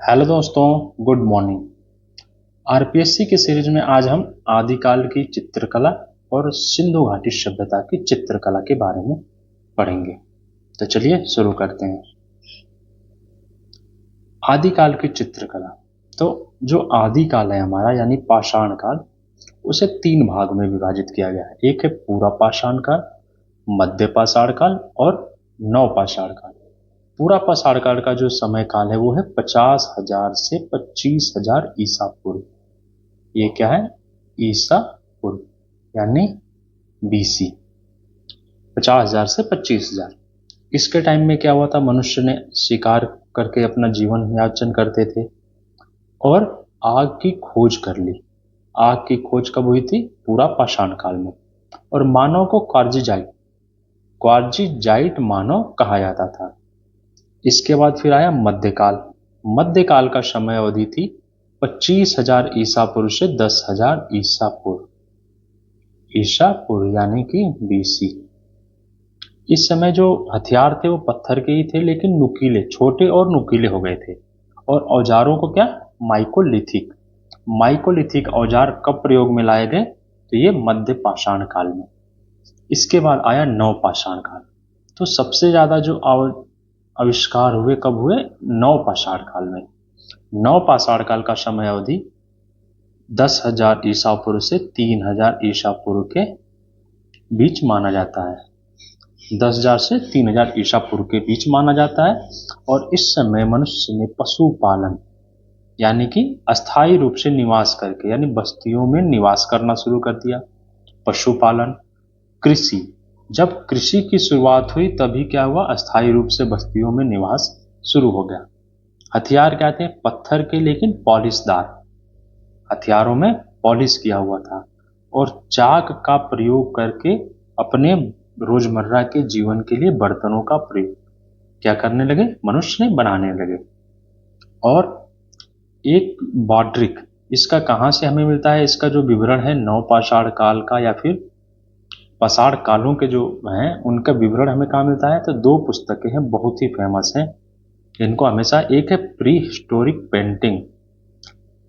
Hello दोस्तों, good morning. RPSC के series में आज हम आदिकाल की चित्रकला और सिंधु घाटी सभ्यता की चित्रकला के बारे में पढ़ेंगे। तो चलिए शुरू करते हैं। आदिकाल की चित्रकला। तो जो आदिकाल है हमारा यानी पाषाण काल, उसे तीन भाग में विभाजित किया गया है। एक है पूरा पाषाण काल, मध्य पाषाण काल और नव पाषाण काल। पूरा पाषाण काल का जो समय काल है वो है 50,000 से 25,000 ईसा पूर्व। ये क्या है? ईसा पूर्व यानी बीसी। 50,000 से 25,000। इसके टाइम में क्या हुआ था? मनुष्य ने शिकार करके अपना जीवन यापन करते थे और आग की खोज कर ली। आग की खोज कब हुई थी? पूरा पाषाण काल में। और मानव को क्वार्जिजाइट क्वार्जिजाइट मानव कहा जाता था। इसके बाद फिर आया मध्यकाल। मध्यकाल का समय अवधि थी 25,000 ईसा पूर्व से 10,000 ईसा पूर्व। ईसा पूर्व यानी कि बीसी। इस समय जो हथियार थे वो पत्थर के ही थे, लेकिन नुकीले, छोटे और नुकीले हो गए थे। और औजारों को क्या? माइकोलिथिक माइकोलिथिक औजार कब प्रयोग में लाए गए? तो ये मध्य पाषाण काल में। इसके बाद आया नव पाषाण काल। तो सबसे ज्यादा जो आविष्कार हुए कब हुए? नव पाषाण काल में। नव पाषाण काल का समय अवधि 10,000 ईसा पूर्व से 3,000 ईसा पूर्व के बीच माना जाता है। 10,000 से 3,000 ईसा पूर्व के बीच माना जाता है। और इस समय मनुष्य ने पशुपालन यानी कि अस्थायी रूप से निवास करके यानी बस्तियों में निवास करना शुरू कर दिया। पशुपालन, कृषि। जब कृषि की शुरुआत हुई तभी क्या हुआ? अस्थायी रूप से बस्तियों में निवास शुरू हो गया। हथियार क्या थे? पत्थर के, लेकिन पॉलिशदार। हथियारों में पॉलिश किया हुआ था। और चाक का प्रयोग करके अपने रोजमर्रा के जीवन के लिए बर्तनों का प्रयोग क्या करने लगे? मनुष्य ने बनाने लगे। और एक बॉड्रिक, इसका कहाँ से हमें मिलता है? इसका जो विवरण है नवपाषाण काल का या फिर पाषाण कालों के जो हैं उनका विवरण हमें कहाँ मिलता है? तो दो पुस्तकें हैं, बहुत ही फेमस हैं। इनको हमेशा, एक है pre historic painting,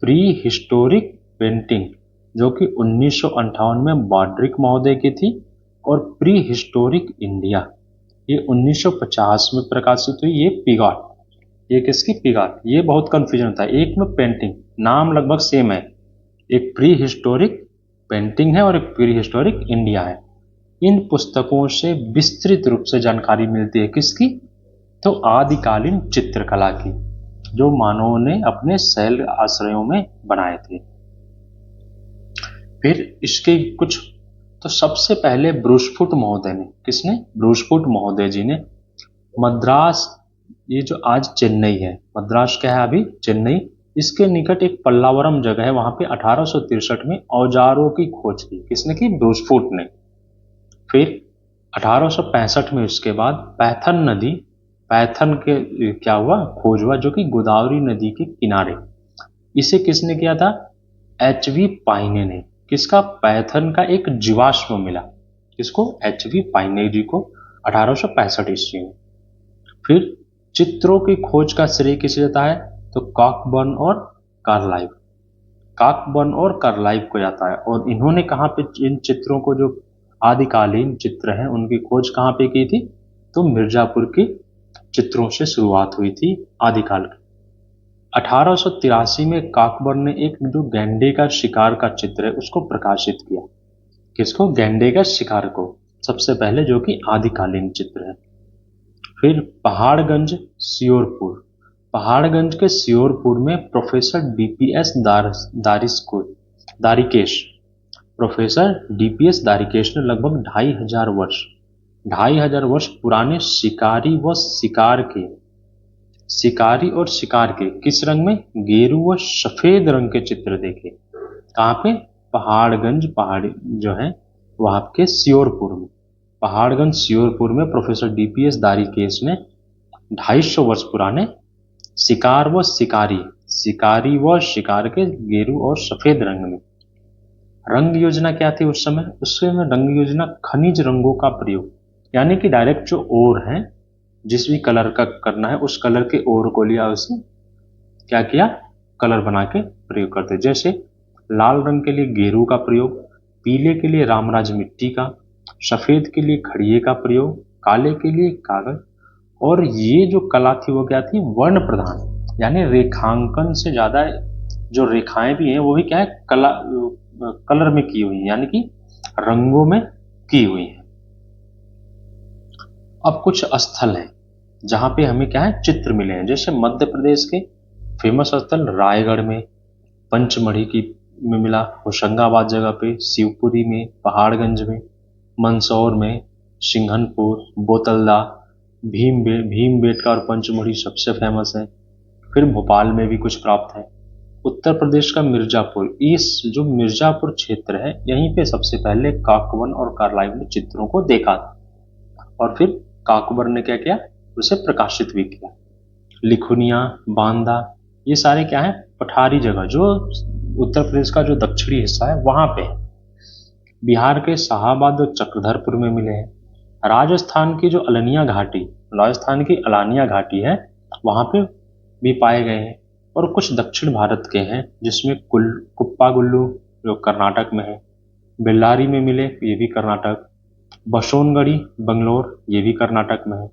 pre historic painting जो कि 1958 में बॉड्रिक महोदय की थी। और प्री हिस्टोरिक इंडिया ये 1950 में प्रकाशित हुई। ये पिगॉट, ये किसकी? पिगॉट। ये बहुत कंफ्यूजन होता है, एक में पेंटिंग नाम लगभग सेम है। एक प्री हिस्टोरिक पेंटिंग है और एक प्री हिस्टोरिक इंडिया है। इन पुस्तकों से विस्तृत रूप से जानकारी मिलती है किसकी? तो आदिकालीन चित्रकला की, जो मानवों ने अपने शैल आश्रयों में बनाए थे। फिर इसके कुछ, तो सबसे पहले ब्रूसफुट महोदय ने, किसने? ब्रूसफुट महोदय जी ने मद्रास, ये जो आज चेन्नई है, मद्रास क्या है अभी? चेन्नई। इसके निकट एक पल्लावरम जगह है, वहां पे 1863 में औजारों की खोज की। किसने की? ब्रूसफुट ने। फिर 1865 में उसके बाद पैथन नदी, पैथन के क्या हुआ? खोज हुआ, जो कि गोदावरी नदी के किनारे। इसे किसने किया था? एच वी पाइने ने। किसका? पैथन का एक जीवाश्म मिला। किसको? एच वी पाइने जी को 1865 ईस्वी में। फिर चित्रों की खोज का श्रेय किसे जाता है? तो कॉकबर्न और कार्लाइव, कॉकबर्न और कार्लाइव को जाता है। और इन्होंने कहाँ पे इन चित्रों को, जो आदिकालीन चित्र हैं उनकी खोज कहाँ पे की थी? तो मिर्जापुर की चित्रों से शुरुआत हुई थी आदिकाल की। 1883 में कॉकबर्न ने एक जो गैंडे का शिकार का चित्र है उसको प्रकाशित किया। किसको? गैंडे का शिकार को, सबसे पहले, जो कि आदिकालीन चित्र है। फिर पहाड़गंज, सियोरपुर। पहाड़गंज के सियोरपुर में प्रोफेसर डीपीएस दारिकेश, प्रोफेसर डीपीएस दारिकेश ने लगभग 2,500 वर्ष पुराने शिकारी और शिकार के किस रंग में? गेरू व सफेद रंग के चित्र देखे। कहाँ पे? पहाड़गंज, पहाड़ी जो है वहां के सियोरपुर में। पहाड़गंज सियोरपुर में प्रोफेसर डीपीएस दारिकेश ने 250 वर्ष पुराने शिकारी व शिकार के गेरू और सफेद रंग में। रंग योजना क्या थी उस समय? उस समय रंग योजना खनिज रंगों का प्रयोग, यानी कि डायरेक्ट जो ओर है, जिस भी कलर का करना है उस कलर के ओर को लिया, उसे क्या किया, कलर बना के प्रयोग करते। जैसे लाल रंग के लिए गेरू का प्रयोग, पीले के लिए रामराज मिट्टी का, सफेद के लिए खड़िए का प्रयोग, काले के लिए कागज। और ये जो कला थी वो क्या थी, वर्ण प्रधान, यानी रेखांकन से ज्यादा जो रेखाएं भी हैं वो भी क्या है, कलर में की हुई है, यानी कि रंगों में की हुई है। अब कुछ स्थल हैं जहां पे हमें क्या है, चित्र मिले हैं। जैसे मध्य प्रदेश के फेमस स्थल रायगढ़ में, पंचमढ़ी की में मिला, होशंगाबाद जगह पे, शिवपुरी में, पहाड़गंज में, मंदसौर में, सिंघनपुर, बोतलदा, भीमबेटका और पंचमढ़ी सबसे फेमस है। फिर भोपाल में भी कुछ प्राप्त है। उत्तर प्रदेश का मिर्जापुर, इस जो मिर्जापुर क्षेत्र है यहीं पे सबसे पहले काकवन और कार्लाइव ने चित्रों को देखा था और फिर काकबर ने क्या किया, उसे प्रकाशित भी किया। लिखुनिया, बांदा, ये सारे क्या है, पठारी जगह जो उत्तर प्रदेश का जो दक्षिणी हिस्सा है वहां पे है। बिहार के शाहाबाद और चक्रधरपुर में मिले हैं। राजस्थान की जो अलनिया घाटी, राजस्थान की अलानिया घाटी है वहां पे भी पाए गए हैं। और कुछ दक्षिण भारत के हैं जिसमें कुप्पा गुल्लू जो कर्नाटक में है, बेल्लारी में मिले, ये भी कर्नाटक, बसोनगढ़ी बंगलोर, ये भी कर्नाटक में है,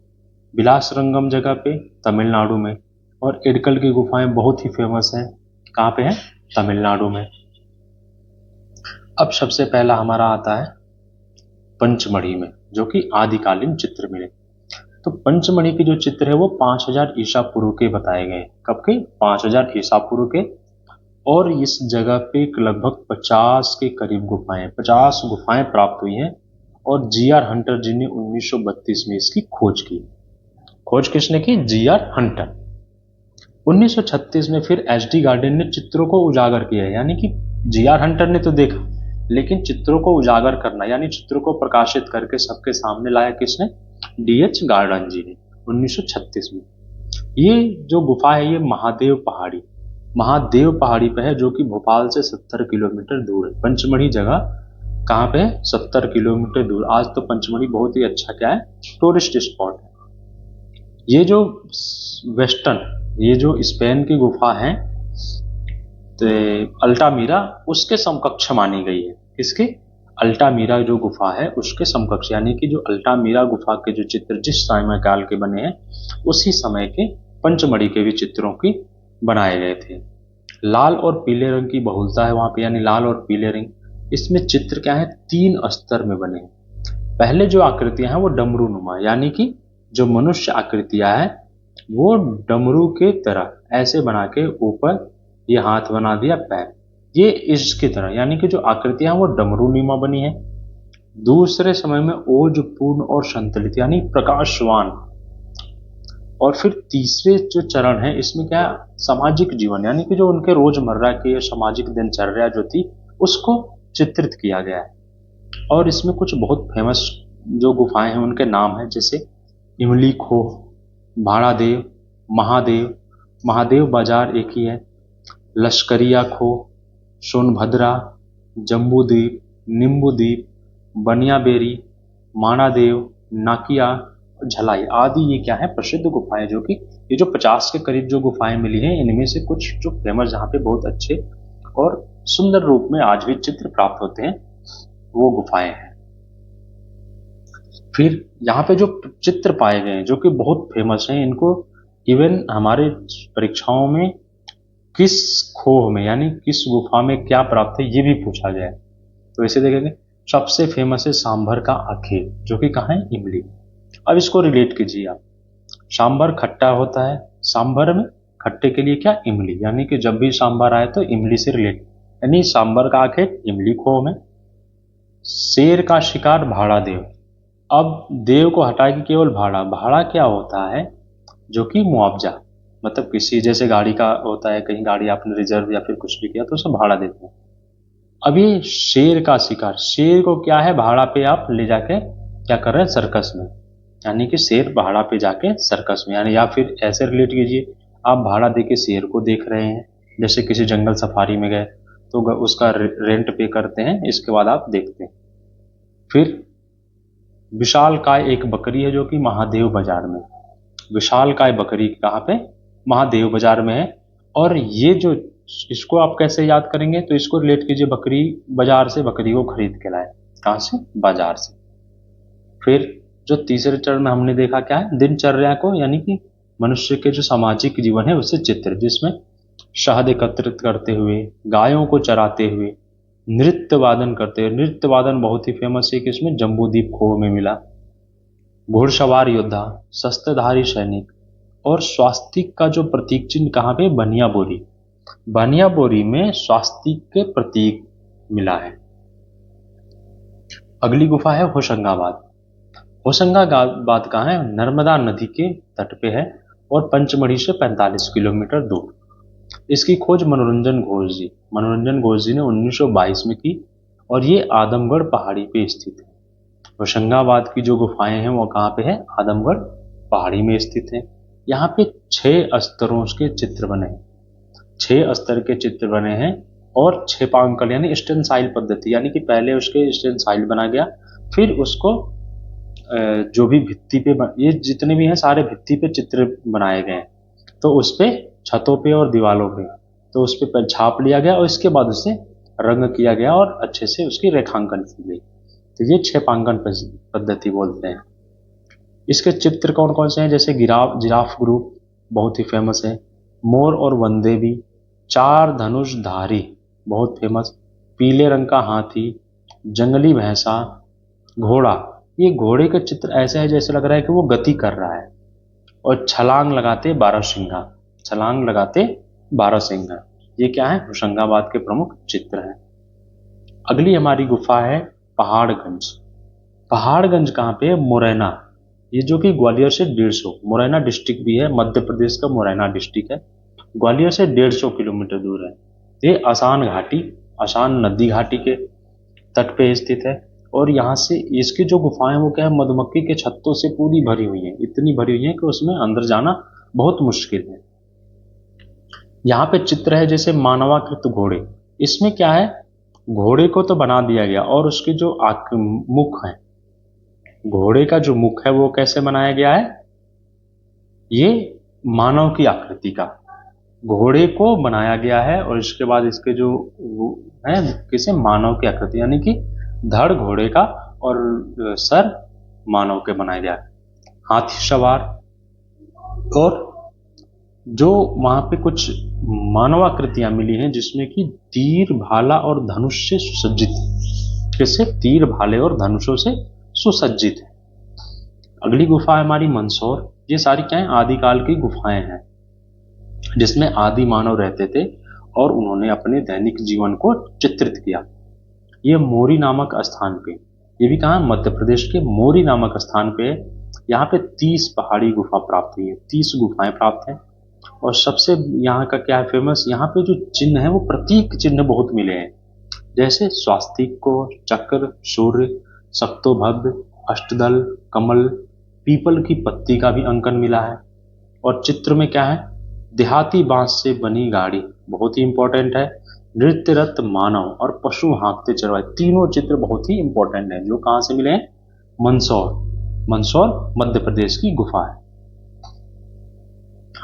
बिलासरंगम जगह पे तमिलनाडु में। और इडकल की गुफाएं बहुत ही फेमस हैं, कहाँ पे है, तमिलनाडु में। अब सबसे पहला हमारा आता है पंचमढ़ी में, जो कि आदिकालीन चित्र मिले। तो पंचमढ़ी के जो चित्र है वो 5000 ईसा पूर्व के बताए गए। कब के, 5000 ईसा पूर्व के। और इस जगह पे लगभग 50 के करीब गुफाएं, 50 गुफाएं प्राप्त हुई हैं। और जी.आर. हंटर जी ने 1932 में इसकी खोज की। खोज किसने की, जी.आर. हंटर। 1936 में फिर एच.डी. गार्डन ने चित्रों को उजागर किया, यानी कि जी.आर. हंटर ने तो देखा लेकिन चित्रों को उजागर करना यानी चित्रों को प्रकाशित करके सबके सामने लाया किसने, डी.एच. गार्डन जी ने 1936 में। ये जो गुफा है ये महादेव पहाड़ी पे है, जो कि भोपाल से 70 किलोमीटर दूर है। पंचमढ़ी जगह कहाँ पे है, 70 किलोमीटर दूर। आज तो पंचमढ़ी बहुत ही अच्छा क्या है, टूरिस्ट स्पॉट है। ये जो ये जो स्पेन की गुफा है तो अल्टामीरा, उसके समकक्ष मानी गई है। किसकी, अल्टामीरा जो गुफा है उसके समकक्ष, यानी कि जो अल्टामीरा गुफा के जो चित्र जिस समय काल के बने हैं उसी समय के पंचमढ़ी के भी चित्रों की बनाए गए थे। लाल और पीले रंग की बहुलता है वहां पे, यानी लाल और पीले रंग। इसमें चित्र क्या है, 3 स्तर में बने हैं। पहले जो आकृतियां हैं वो डमरू नुमा, यानी कि जो मनुष्य आकृतियां हैं वो डमरू के तरह ऐसे बना के ऊपर ये हाथ बना दिया, पैर, ये इसकी तरह, यानी कि जो आकृतियां हैं वो डमरू नुमा बनी है। दूसरे समय में ओजपूर्ण और संतुलित, यानी प्रकाशवान। और फिर तीसरे जो चरण है इसमें क्या है, सामाजिक जीवन, यानी कि जो उनके रोजमर्रा के सामाजिक दिनचर्या जो थी उसको चित्रित किया गया है। और इसमें कुछ बहुत फेमस जो गुफाएं हैं उनके नाम है, जैसे इमली खो, भाड़ादेव, महादेव, महादेव बाजार एक ही है, लश्करिया खो, सोनभद्रा, जम्बूद्वीप, नींबूद्वीप, बनियाबेरी, माणादेव, नाकिया, झलाई आदि, ये क्या है, प्रसिद्ध गुफाएं। जो कि ये जो 50 के करीब जो गुफाएं मिली हैं इनमें से कुछ जो फेमस जहाँ पे बहुत अच्छे और सुंदर रूप में आज भी चित्र प्राप्त होते हैं वो गुफाएं हैं। फिर यहाँ पे जो चित्र पाए गए हैं जो कि बहुत फेमस हैं, इनको इवन हमारे परीक्षाओं में किस खोह में यानी किस गुफा में क्या प्राप्त है ये भी पूछा गया है। तो इसे देखेंगे, सबसे फेमस है सांभर का आखेर, जो कि कहाँ है, इमली। अब इसको रिलेट कीजिए आप, सांभर खट्टा होता है, सांभर में खट्टे के लिए क्या, इमली, यानी कि जब भी सांभर आए तो इमली से रिलेट, यानी सांभर का आखेर इमली खोह में। शेर का शिकार भाड़ा देव, अब देव को हटा के केवल भाड़ा, भाड़ा क्या होता है, जो कि मुआवजा, मतलब किसी जैसे गाड़ी का होता है, कहीं गाड़ी आपने रिजर्व या फिर कुछ भी किया तो उसे भाड़ा देते हैं। अभी शेर का शिकार, शेर को क्या है, भाड़ा पे आप ले जाके क्या कर रहे हैं, सर्कस में, यानी कि शेर भाड़ा पे जाके सर्कस में, यानी या फिर ऐसे रिलेट कीजिए, आप भाड़ा दे के शेर को देख रहे हैं, जैसे किसी जंगल सफारी में गए तो उसका रेंट पे करते हैं, इसके बाद आप देखते हैं। फिर विशाल काय एक बकरी है जो कि महादेव बाजार में, विशाल काय बकरी कहाँ पे, महादेव बाजार में है। और ये जो, इसको आप कैसे याद करेंगे, तो इसको रिलेट कीजिए, बकरी बाजार से बकरी को खरीद के लाए, कहाँ से, बाजार से। फिर जो तीसरे चरण में हमने देखा क्या है, दिनचर्या को, यानी कि मनुष्य के जो सामाजिक जीवन है उससे चित्र, जिसमें शहद एकत्रित करते हुए, गायों को चराते हुए, नृत्य वादन करते हुए, नृत्य वादन बहुत ही फेमस है कि इसमें जम्बूदीप खो में मिला, घुड़सवार योद्धा, शस्त्रधारी सैनिक, और स्वास्तिक का जो प्रतीक चिन्ह कहाँ पे, बनिया बोरी, बनिया बोरी में स्वास्तिक के प्रतीक मिला है। अगली गुफा है होशंगाबाद। होशंगाबाद कहाँ है, नर्मदा नदी के तट पे है और पंचमढ़ी से 45 किलोमीटर दूर। इसकी खोज मनोरंजन घोष जी ने 1922 में की और ये आदमगढ़ पहाड़ी पे स्थित है। होशंगाबाद की जो गुफाएं हैं वो कहाँ पे है, आदमगढ़ पहाड़ी में स्थित है। यहाँ पे 6 स्तरों के चित्र बने हैं, 6 स्तर के चित्र बने हैं और छेपांकन यानी स्टेंसाइल पद्धति, यानी कि पहले उसके स्टेंसाइल बना गया, फिर उसको जो भी भित्ति पे ये जितने भी हैं सारे भित्ति पे चित्र बनाए गए हैं, तो उस पे छतों पे और दीवालों पे, तो उस पे छाप लिया गया और इसके बाद उसे रंग किया गया और अच्छे से उसकी रेखांकन की गई, तो ये छेपांकन पद्धति बोलते हैं। इसके चित्र कौन कौन से हैं, जैसे जिराफ ग्रुप बहुत ही फेमस है, मोर और वनदेवी, 4 धनुषधारी बहुत फेमस, पीले रंग का हाथी, जंगली भैंसा, घोड़ा, ये घोड़े का चित्र ऐसा है जैसे लग रहा है कि वो गति कर रहा है, और छलांग लगाते बारहसिंगा, छलांग लगाते बारहसिंगा, ये क्या है, होशंगाबाद के प्रमुख चित्र हैं। अगली हमारी गुफा है पहाड़गंज। पहाड़गंज कहाँ पे है, मुरैना, ये जो कि ग्वालियर से 150, मुरैना डिस्ट्रिक्ट भी है, मध्य प्रदेश का मुरैना डिस्ट्रिक्ट है, ग्वालियर से 150 किलोमीटर दूर है। ये आसान नदी घाटी के तट पे स्थित है और यहाँ से इसकी जो गुफाएं वो क्या है, मधुमक्खी के छत्तों से पूरी भरी हुई हैं, इतनी भरी हुई हैं कि उसमें अंदर जाना बहुत मुश्किल है। यहाँ पे चित्र है जैसे मानवाकृत घोड़े, इसमें क्या है, घोड़े को तो बना दिया गया और उसके जो मुख है, घोड़े का जो मुख है वो कैसे बनाया गया है, ये मानव की आकृति का घोड़े को बनाया गया है और इसके बाद इसके जो है किसे, मानव की आकृति, यानी कि धड़ घोड़े का और सर मानव के बनाया गया है, हाथी सवार, और जो वहां पे कुछ मानवाकृतियां मिली हैं जिसमें कि तीर भाला और धनुष से सुसज्जित है, किससे, तीर भाले और धनुषों से सुसज्जित है। अगली गुफा है हमारी मंदसौर। ये सारी क्या है, आदिकाल की गुफाएं हैं जिसमें आदि मानव रहते थे और उन्होंने अपने दैनिक जीवन को चित्रित किया। ये मोरी नामक स्थान पे, ये भी कहाँ, मध्य प्रदेश के मोरी नामक स्थान पे, यहाँ पे 30 पहाड़ी गुफा प्राप्त हुई है, 30 गुफाएं प्राप्त हैं। और सबसे यहाँ का क्या है फेमस, यहाँ पे जो चिन्ह है वो प्रतीक चिन्ह बहुत मिले हैं, जैसे स्वास्तिक को, चक्र, सूर्य, सप्तोभद्र, अष्टदल, कमल, पीपल की पत्ती का भी अंकन मिला है। और चित्र में क्या है, देहाती बांस से बनी गाड़ी बहुत ही इंपॉर्टेंट है, नृत्यरत मानव और पशु हाँकते चरवाहे, तीनों चित्र बहुत ही इंपॉर्टेंट है, जो कहाँ से मिले हैं, मंदसौर मध्य प्रदेश की गुफा है।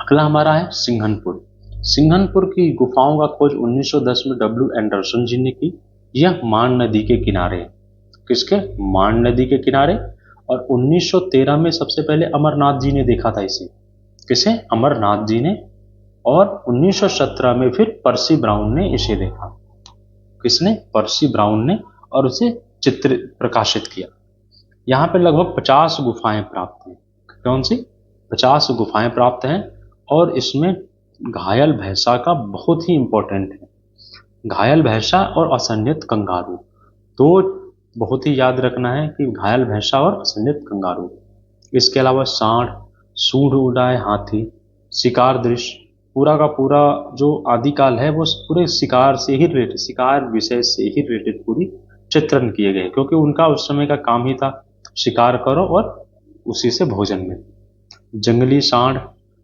अगला हमारा है सिंघनपुर। सिंघनपुर की गुफाओं का खोज 1910 में डब्ल्यू एंडरसन जी ने की। यह मान नदी के किनारे है, किसके, मान नदी के किनारे, और 1913 में सबसे पहले अमरनाथ जी ने देखा था इसे, किसे, अमरनाथ जी ने, और 1917 में फिर पर्सी ब्राउन ने इसे देखा, किसने, पर्सी ब्राउन ने, और उसे चित्र प्रकाशित किया। यहाँ पे लगभग 50 गुफाएं प्राप्त हैं, कौन सी, 50 गुफाएं प्राप्त हैं, और इसमें घायल भैंसा का बहुत ही इंपॉर्टेंट है, घायल भैंसा और असंयत कंगारू, तो बहुत ही याद रखना है कि घायल भैंसा और असंयत कंगारू। इसके अलावा सांड, सूंड उड़ाए हाथी, शिकार दृश्य, पूरा का पूरा जो आदिकाल है वो पूरे शिकार से ही रिलेटेड, शिकार विषय से ही रिलेटेड पूरी चित्रण किए गए, क्योंकि उनका उस समय का काम ही था शिकार करो और उसी से भोजन में। जंगली सांड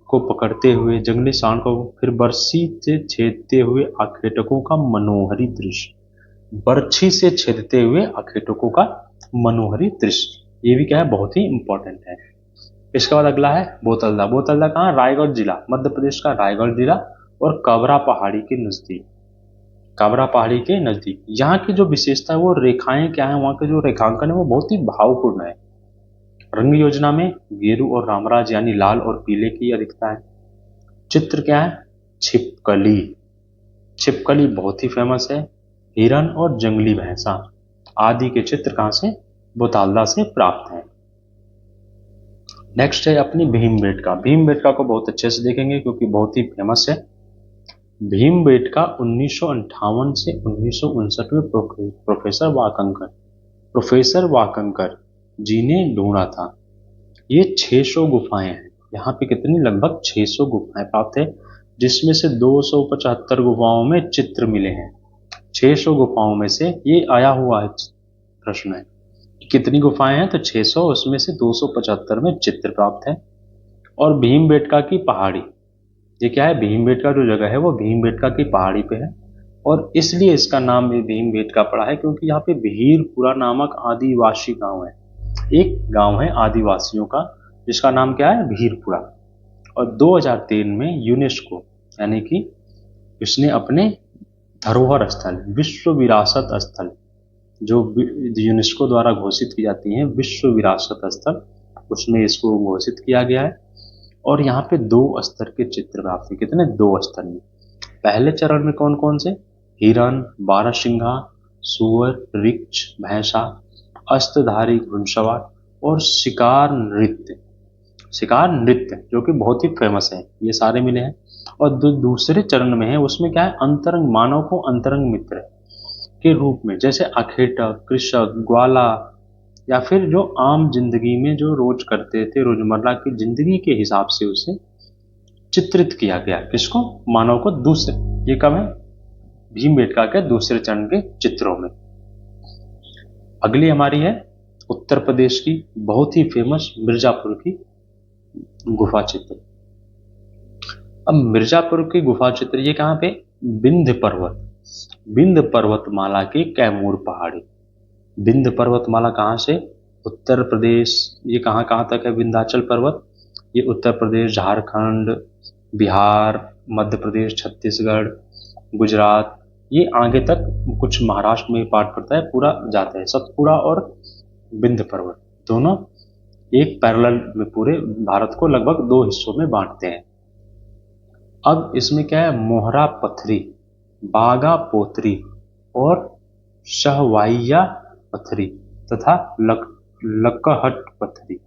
को पकड़ते हुए, जंगली सांड को फिर बरछी से छेदते हुए आखेटकों का मनोहरी दृश्य, बर्छी से छेदते हुए आखेटकों का मनोहरी दृश्य, ये भी क्या है, बहुत ही इंपॉर्टेंट है। इसके बाद अगला है बोतलदा। बोतलदा कहाँ, रायगढ़ जिला, मध्य प्रदेश का रायगढ़ जिला, और काबरा पहाड़ी के नजदीक। काबरा पहाड़ी के नजदीक यहाँ की जो विशेषता है वो रेखाएं क्या है, वहाँ के जो रेखांकन है वो बहुत ही भावपूर्ण है। रंग योजना में गेरू और रामराज यानी लाल और पीले की अधिकता है। चित्र क्या है, छिपकली। छिपकली बहुत ही फेमस है। हिरन और जंगली भैंसा आदि के चित्र कहाँ से, बोतालदा से प्राप्त हैं। नेक्स्ट है अपनी भीमबेटका। भीमबेटका को बहुत अच्छे से देखेंगे क्योंकि बहुत ही फेमस है। भीमबेटका 1958 से 1959 में प्रोफेसर वाकंकर जी ने ढूंढा था। ये 600 गुफाएं हैं। यहाँ पे कितनी, लगभग 600 गुफाएं प्राप्त है, जिसमें से 275 गुफाओं में चित्र मिले हैं। 600 गुफाओं में से ये आया हुआ है प्रश्न है, कितनी गुफाएं हैं, तो 600, उसमें से 275 में चित्र प्राप्त है। और भीमबेटका की पहाड़ी, ये क्या है, भीमबेटका जो जगह है वो भीमबेटका की पहाड़ी पे है, और इसलिए इसका नाम भी भीमबेटका पड़ा है क्योंकि यहाँ पे भीरपुरा नामक आदिवासी गांव है। एक गांव है आदिवासियों का जिसका नाम क्या है, भीरपुरा। और 2003 में यूनेस्को यानी कि उसने अपने धरोहर स्थल, विश्व विरासत स्थल, जो यूनेस्को द्वारा घोषित की जाती हैं विश्व विरासत स्थल, उसमें इसको घोषित किया गया है। और यहाँ पे 2 स्तर के चित्र प्राप्त हैं। कितने, 2 स्तर में। पहले चरण में कौन कौन से, हिरन, बारहसिंघा, सुअर, रिछ, भैंसा, अस्तधारी घुड़सवार और शिकार नृत्य जो कि बहुत ही फेमस है, ये सारे मिले हैं। और दूसरे चरण में है, उसमें क्या है, अंतरंग, मानव को अंतरंग मित्र के रूप में, जैसे अखेटक, कृषक, ग्वाला, या फिर जो आम जिंदगी में जो रोज करते थे, रोजमर्रा की जिंदगी के हिसाब से उसे चित्रित किया गया। किसको, मानव को। दूसरे, ये कब है, भीमबेटका के दूसरे चरण के चित्रों में। अगली हमारी है उत्तर प्रदेश की बहुत ही फेमस मिर्जापुर की गुफा चित्र। अब मिर्जापुर की गुफा चित्र, ये कहाँ पे, विंध्य पर्वतमाला की कैमूर पहाड़ी। विंध्य पर्वतमाला कहाँ से, उत्तर प्रदेश। ये कहाँ कहाँ तक है विंध्याचल पर्वत, ये उत्तर प्रदेश, झारखंड, बिहार, मध्य प्रदेश, छत्तीसगढ़, गुजरात, ये आगे तक कुछ महाराष्ट्र में पार्ट पड़ता है, पूरा जाता है। सतपुड़ा और विंध्य पर्वत दोनों एक पैरेलल में पूरे भारत को लगभग 2 हिस्सों में बांटते हैं। अब इसमें क्या है, मोहरा पत्थरी, बागा पोतरी और शहवाइया पत्थरी तथा लकहट पत्थरी,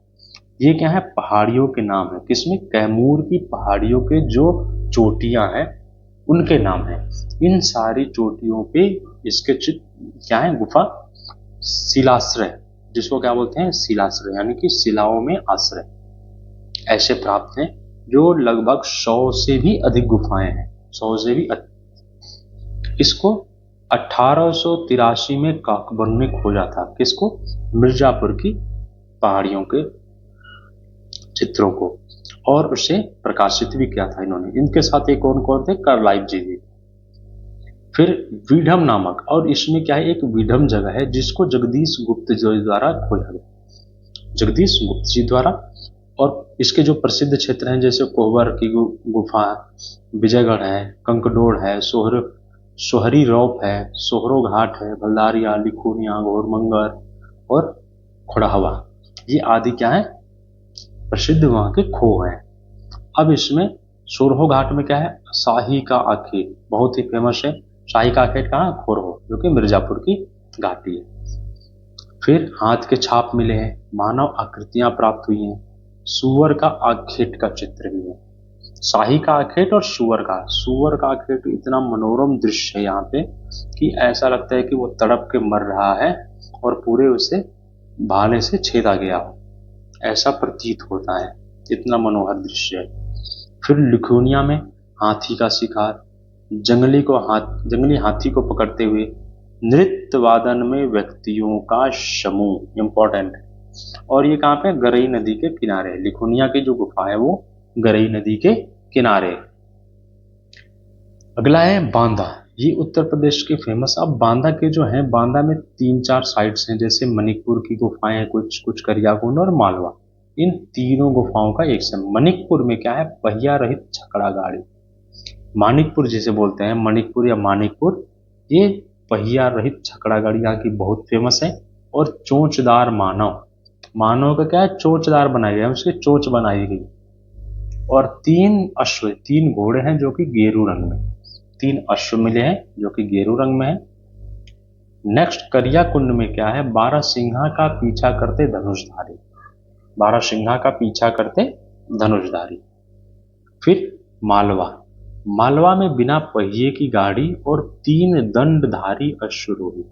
ये क्या है, पहाड़ियों के नाम है। किसमें, कैमूर की पहाड़ियों के जो चोटियां हैं उनके नाम है। इन सारी चोटियों पे इसके क्या है, गुफा शिलाश्रय, जिसको क्या बोलते हैं, शिलाश्रय, यानी कि शिलाओं में आश्रय ऐसे प्राप्त हैं, जो लगभग 100 से भी अधिक गुफाएं हैं, 100 से भी अधिक। इसको 1883 में काकबर ने खोजा था। किसको, मिर्जापुर की पहाड़ियों के चित्रों को, और उसे प्रकाशित भी किया था इन्होंने। इनके साथ एक कौन कौन थे, कार्लाइव जी भी। फिर वीडम नामक, और इसमें क्या है, एक वीडम जगह है जिसको जगदीश गुप्त जी द्वारा खोजा गया, जगदीश गुप्त जी द्वारा। और इसके जो प्रसिद्ध क्षेत्र हैं जैसे कोहबर की गुफा, विजयगढ़ है, कंकडोल है, सोहरी रौप है, सोहरो घाट है, भलदारिया, लिखोनिया, घोरमंगर और खुड़हवा, ये आदि क्या है, प्रसिद्ध वहां के खो हैं। अब इसमें सोरहो घाट में क्या है, शाही का आखेट, बहुत ही फेमस है। शाही का आखेट कहाँ, खोरहो, जो कि मिर्जापुर की घाटी है। फिर हाथ के छाप मिले हैं, मानव आकृतियां प्राप्त हुई हैं, सुअर का आखेट का चित्र भी है। शाही का आखेट और सुअर का आखेट इतना मनोरम दृश्य है यहाँ पे कि ऐसा लगता है कि वो तड़प के मर रहा है और पूरे उसे भाले से छेदा गया हो, ऐसा प्रतीत होता है, इतना मनोहर दृश्य है। फिर लिखोनिया में हाथी का शिकार, जंगली हाथी को पकड़ते हुए नृत्य वादन में व्यक्तियों का समूह, इंपॉर्टेंट है। और ये कहाँ पे, गरई नदी के किनारे। लिखोनिया की जो गुफा है वो गरई नदी के किनारे। अगला है बांदा, ये उत्तर प्रदेश के फेमस। अब बांदा के जो है, बांदा में 3-4 साइट्स हैं, जैसे मणिकपुर की गुफाएं हैं, कुछ करियाकुंड और मालवा। इन तीनों गुफाओं का एक समय, मणिकपुर में क्या है, पहिया रहित छकड़ा गाड़ी। मानिकपुर जिसे बोलते हैं, मणिकपुर या मानिकपुर, ये पहिया रहित छकड़ा गाड़ी यहाँ की बहुत फेमस है। और चोंचदार मानव, मानव का क्या है, चोंचदार बनाया गया है, उसकी चोंच बनाई गई। और 3 अश्व, 3 घोड़े हैं जो कि गेरू रंग में, 3 अश्व मिले हैं जो कि गेरू रंग में है। नेक्स्ट करिया कुंड में क्या है, 12 सिंहा का पीछा करते धनुषधारी, 12 सिंहा का पीछा करते धनुषधारी। फिर मालवा, मालवा में बिना पहिए की गाड़ी और 3 दंडधारी अश्वरोही।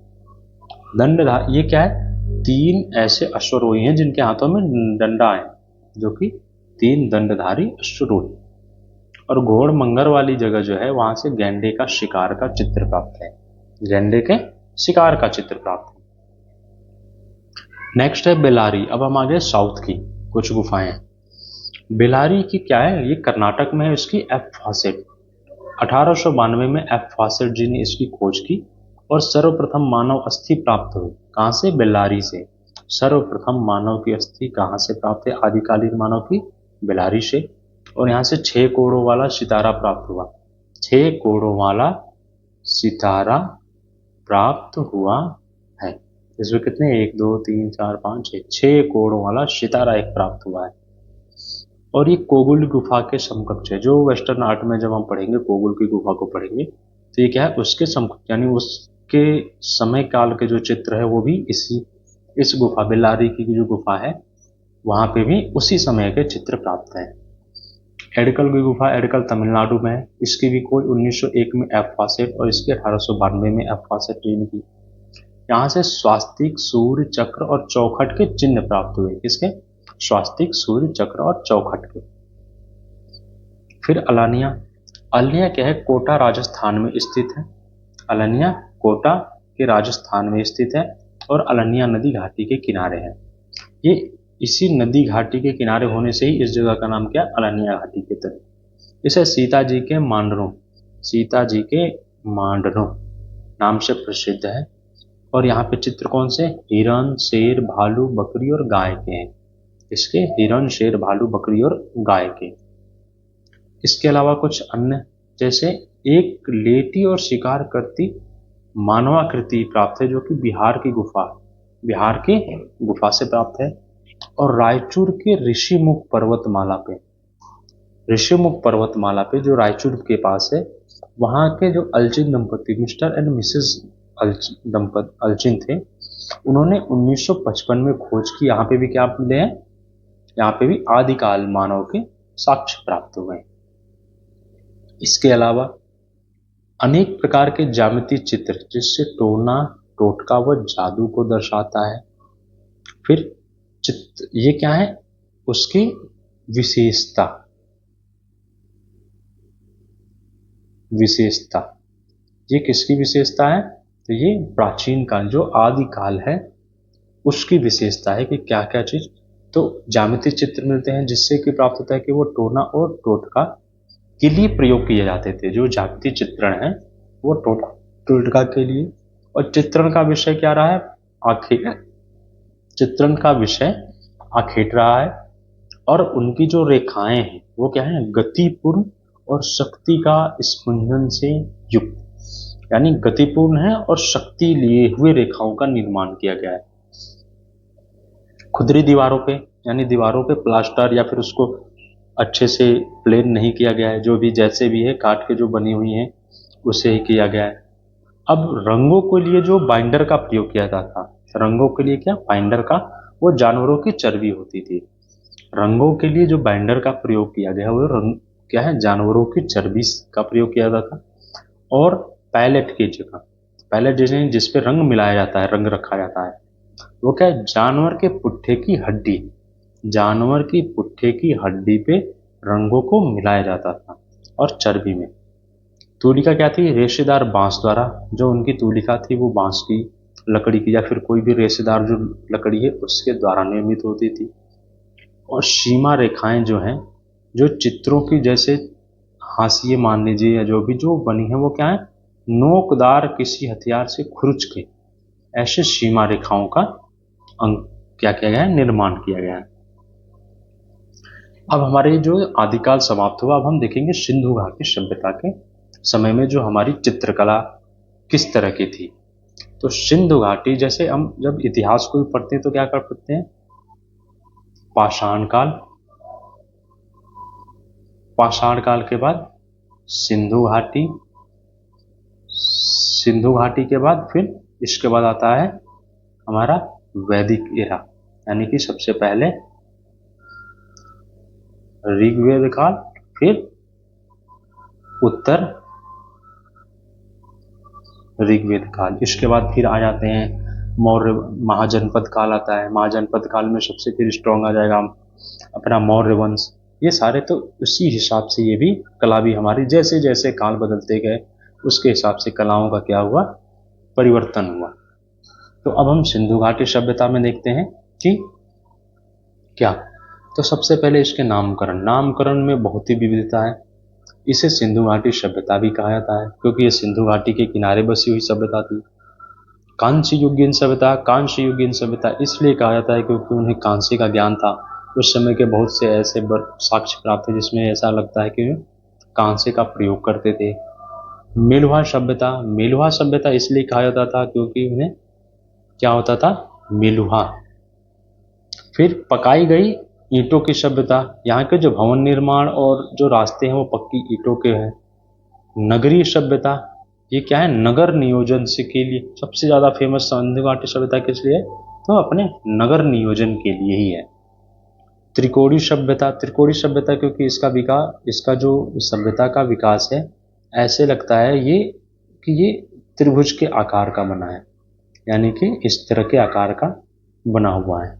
दंडधारी ये क्या है, 3 ऐसे अश्वरोही हैं जिनके हाथों में डंडा है, जो कि 3 दंडधारी अश्वरोही। और घोड़ मंगर वाली जगह जो है वहां से गैंडे का शिकार का चित्र प्राप्त है, गैंडे के शिकार का चित्र प्राप्त है। नेक्स्ट है बेलारी। अब हम आ गए साउथ की कुछ गुफाएं। बेलारी की क्या है, ये कर्नाटक में है, इसकी एफ फॉसेट, 1892 में एफ फॉसेट जी ने इसकी खोज की और सर्वप्रथम मानव अस्थि प्राप्त हुई। कहां से, बेलारी से। सर्वप्रथम मानव की अस्थि कहां से प्राप्त है, आदिकालीन मानव की, बेलारी से। और यहाँ से 6 कोड़ों वाला सितारा प्राप्त हुआ, 6 कोड़ों वाला सितारा प्राप्त हुआ है। इसमें कितने, 1 2 3 4 5 6, 6 कोड़ों वाला सितारा एक प्राप्त हुआ है। और ये कोगुल गुफा के समकक्ष है। जो वेस्टर्न आर्ट में जब हम पढ़ेंगे कोगुल की गुफा को पढ़ेंगे तो ये क्या है, उसके समकक्ष, यानी उसके समय काल के जो चित्र है वो भी इस गुफा बेलारी की जो गुफा है वहां पे भी उसी समय के चित्र प्राप्त हैं। एडकल की गुफा, एडकल तमिलनाडु में है, इसकी भी खोज 1901 में एफ फॉसेट और इसकी 1892 में एफ फॉसेट ने की। यहाँ से स्वास्तिक, सूर्य चक्र और चौखट के चिन्ह प्राप्त हुए। किसके, स्वास्तिक, सूर्य चक्र और चौखट के। फिर अलानिया, अलानिया क्या है, कोटा राजस्थान में स्थित है। अलानिया कोटा के राजस्थान में स्थित है और अलानिया नदी घाटी के किनारे है। ये इसी नदी घाटी के किनारे होने से ही इस जगह का नाम क्या, अलानिया घाटी के तरह। इसे सीता जी के मांडरों, सीता जी के मांडरों नाम से प्रसिद्ध है। और यहाँ पे चित्र कौन से, हिरण, शेर, भालू, बकरी और गाय के हैं। इसके हिरण, शेर, भालू, बकरी और गाय के। इसके अलावा कुछ अन्य, जैसे एक लेटी और शिकार करती मानवाकृति प्राप्त है जो कि बिहार की गुफा से प्राप्त है। और रायचूर के ऋषिमुख पर्वतमाला पे जो रायचूर के पास है, वहां के जो अल्चिन दंपति, मिस्टर एंड मिसेस अल्चिन थे, उन्होंने 1955 में खोज की। यहाँ पे भी क्या मिले हैं, यहाँ पे भी आदिकाल मानव के साक्ष्य प्राप्त हुए हैं। इसके अलावा अनेक प्रकार के ज्यामितीय चित्र जिससे टोना, टोटका व जादू को दर्शाता है। फिर चित्र, ये क्या है, उसकी विशेषता, ये किसकी विशेषता है, तो ये प्राचीन काल जो आदि काल है उसकी विशेषता है कि क्या क्या चीज, तो ज्यामितीय चित्र मिलते हैं जिससे कि प्राप्त होता है कि वो टोना और टोटका के लिए प्रयोग किए जाते थे। जो ज्यामितीय चित्रण है वो टोटका के लिए। और चित्रण का विषय क्या रहा है, चित्रण का विषय आखेट रहा है। और उनकी जो रेखाएं हैं वो क्या है, गतिपूर्ण और शक्ति का स्पंदन से युक्त, यानी गतिपूर्ण है और शक्ति लिए हुए रेखाओं का निर्माण किया गया है। खुदरी दीवारों पे, यानी दीवारों पे प्लास्टर या फिर उसको अच्छे से प्लेन नहीं किया गया है, जो भी जैसे भी है काट के जो बनी हुई है उसे ही किया गया है। अब रंगों के लिए जो बाइंडर का प्रयोग किया जाता था, रंगों के लिए क्या, बाइंडर का, वो जानवरों की चर्बी होती थी। रंगों के लिए जो बाइंडर का प्रयोग किया गया वो रंग क्या है, जानवरों की चर्बी का प्रयोग किया जाता था। और पैलेट की जगह, पैलेट जैसे जिस पे रंग मिलाया जाता है, रंग रखा जाता है, वो क्या है, जानवर के पुट्ठे की हड्डी, जानवर की पुट्ठे की हड्डी पे रंगों को मिलाया जाता था। और चर्बी में तूलिका क्या थी, रेशेदार बांस द्वारा, जो उनकी तूलिका थी वो बांस की लकड़ी की या फिर कोई भी रेशेदार जो लकड़ी है उसके द्वारा निर्मित होती थी। और सीमा रेखाएं जो हैं, जो चित्रों की, जैसे हाशिए मान लीजिए या जो भी जो बनी है वो क्या है, नोकदार किसी हथियार से खुरच के ऐसे सीमा रेखाओं का क्या किया गया है, निर्माण किया गया है। अब हमारे जो आदिकाल समाप्त हुआ, अब हम देखेंगे सिंधु घाटी सभ्यता के समय में जो हमारी चित्रकला किस तरह की थी। तो सिंधु घाटी, जैसे हम जब इतिहास को भी पढ़ते हैं तो क्या कर सकते हैं, पाषाण काल, पाषाण काल के बाद सिंधु घाटी, सिंधु घाटी के बाद फिर इसके बाद आता है हमारा वैदिक एरा, यानी कि सबसे पहले ऋग्वेद काल, फिर उत्तर ऋग्वेद काल, इसके बाद फिर आ जाते हैं मौर्य महाजनपद काल आता है। महाजनपद काल में सबसे फिर स्ट्रॉन्ग आ जाएगा अपना मौर्य वंश। ये सारे तो उसी हिसाब से ये भी कला भी हमारी जैसे जैसे काल बदलते गए उसके हिसाब से कलाओं का क्या हुआ, परिवर्तन हुआ। तो अब हम सिंधु घाटी सभ्यता में देखते हैं कि क्या, तो सबसे पहले इसके नामकरण, नामकरण में बहुत ही विविधता है। इसे सिंधु घाटी सभ्यता भी कहा जाता है क्योंकि ये सिंधु घाटी के किनारे बसी हुई सभ्यता थी। कांस्य युगीन सभ्यता, कांस्य युगीन सभ्यता इसलिए कहा जाता है क्योंकि उन्हें कांस्य का ज्ञान था। उस समय के बहुत से ऐसे साक्ष्य प्राप्त है जिसमें ऐसा लगता है कि कांस्य का प्रयोग करते थे। मेलुहा सभ्यता, मेलुहा सभ्यता इसलिए कहा जाता था क्योंकि उन्हें क्या होता था, मेलुहा। फिर पकाई गई ईंटों की सभ्यता, यहाँ के जो भवन निर्माण और जो रास्ते हैं वो पक्की ईंटों के हैं। नगरीय सभ्यता, ये क्या है, नगर नियोजन से के लिए सबसे ज्यादा फेमस सिंधु घाटी सभ्यता किस लिए, तो अपने नगर नियोजन के लिए ही है। त्रिकोणी सभ्यता, त्रिकोणी सभ्यता क्योंकि इसका विकास, इसका जो सभ्यता का विकास है ऐसे लगता है ये कि ये त्रिभुज के आकार का बना है, यानी कि इस तरह के आकार का बना हुआ है।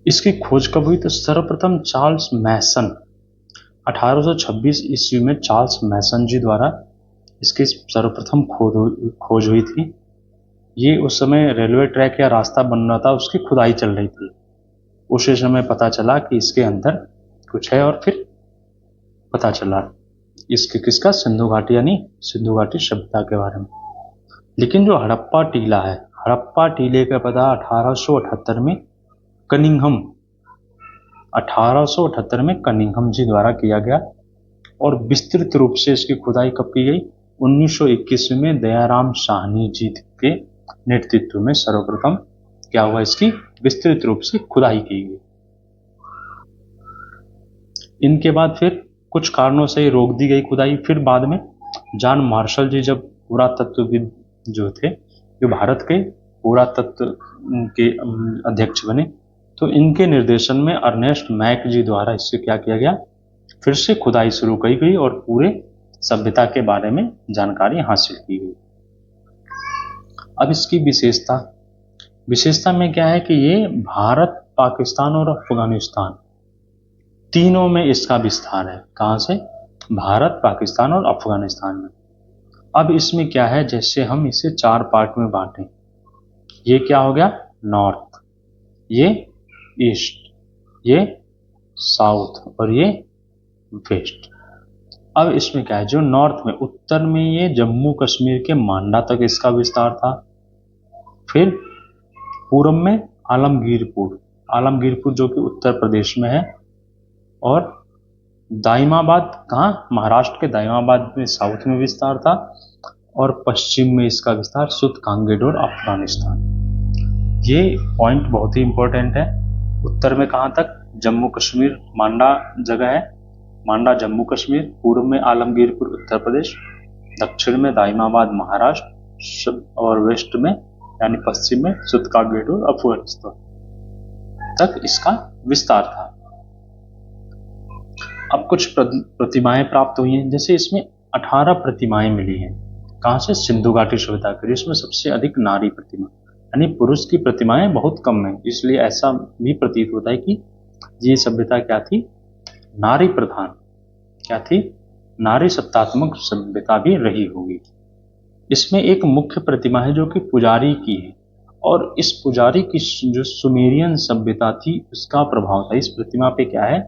इसकी खोज कब हुई, तो सर्वप्रथम चार्ल्स मैसन 1826 ईस्वी में चार्ल्स मैसन जी द्वारा इसकी सर्वप्रथम खोज हुई थी। ये उस समय रेलवे ट्रैक या रास्ता बन रहा था, उसकी खुदाई चल रही थी। उसी समय पता चला कि इसके अंदर कुछ है और फिर पता चला इसके किसका, सिंधु घाटी यानी सिंधु घाटी सभ्यता के बारे में। लेकिन जो हड़प्पा टीला है, हड़प्पा टीले का पता 1878 में कनिंघम, 1878 में कनिंघम जी द्वारा किया गया और विस्तृत रूप से इसकी खुदाई कब की गई, 1921 में दयाराम साहनी जी के नेतृत्व में सर्वप्रथम क्या हुआ, इसकी विस्तृत रूप से खुदाई की गई। इनके बाद फिर कुछ कारणों से रोक दी गई खुदाई। फिर बाद में जॉन मार्शल जी जब पुरातत्वविद जो थे, जो भारत के पुरातत्व के अध्यक्ष बने, तो इनके निर्देशन में अर्नेस्ट मैक जी द्वारा इससे क्या किया गया, फिर से खुदाई शुरू की गई और पूरे सभ्यता के बारे में जानकारी हासिल की गई। अब इसकी विशेषता, विशेषता में क्या है कि ये भारत, पाकिस्तान और अफगानिस्तान तीनों में इसका विस्तार है। कहाँ से, भारत, पाकिस्तान और अफगानिस्तान में। अब इसमें क्या है, जैसे हम इसे 4 पार्ट में बांटें, ये क्या हो गया, नॉर्थ, ये ईस्ट, ये साउथ और ये वेस्ट। अब इसमें क्या है, जो नॉर्थ में, उत्तर में ये जम्मू कश्मीर के मांडा तक इसका विस्तार था। फिर पूर्व में आलमगीरपुर, आलमगीरपुर जो कि उत्तर प्रदेश में है, और दाइमाबाद कहाँ, महाराष्ट्र के दाइमाबाद में साउथ में विस्तार था, और पश्चिम में इसका विस्तार सुतकांगेडोर अफगानिस्तान। ये पॉइंट बहुत ही इंपॉर्टेंट है। उत्तर में कहाँ तक, जम्मू कश्मीर, मांडा जगह है, मांडा जम्मू कश्मीर, पूर्व में आलमगीरपुर उत्तर प्रदेश, दक्षिण में दाइमाबाद महाराष्ट्र, और वेस्ट में यानी पश्चिम में सुतकांगेडोर अफगानिस्तान तक इसका विस्तार था। अब कुछ प्रतिमाएं प्राप्त हुई हैं, जैसे इसमें 18 प्रतिमाएं मिली हैं। कहाँ से, सिंधु घाटी सभ्यता के। इसमें सबसे अधिक नारी प्रतिमा, यानी पुरुष की प्रतिमाएं बहुत कम है, इसलिए ऐसा भी प्रतीत होता है कि ये सभ्यता क्या थी, नारी प्रधान, क्या थी, नारी सत्तात्मक सभ्यता भी रही होगी। इसमें एक मुख्य प्रतिमा है जो कि पुजारी की है, और इस पुजारी की जो सुमेरियन सभ्यता थी उसका प्रभाव था। इस प्रतिमा पे क्या है,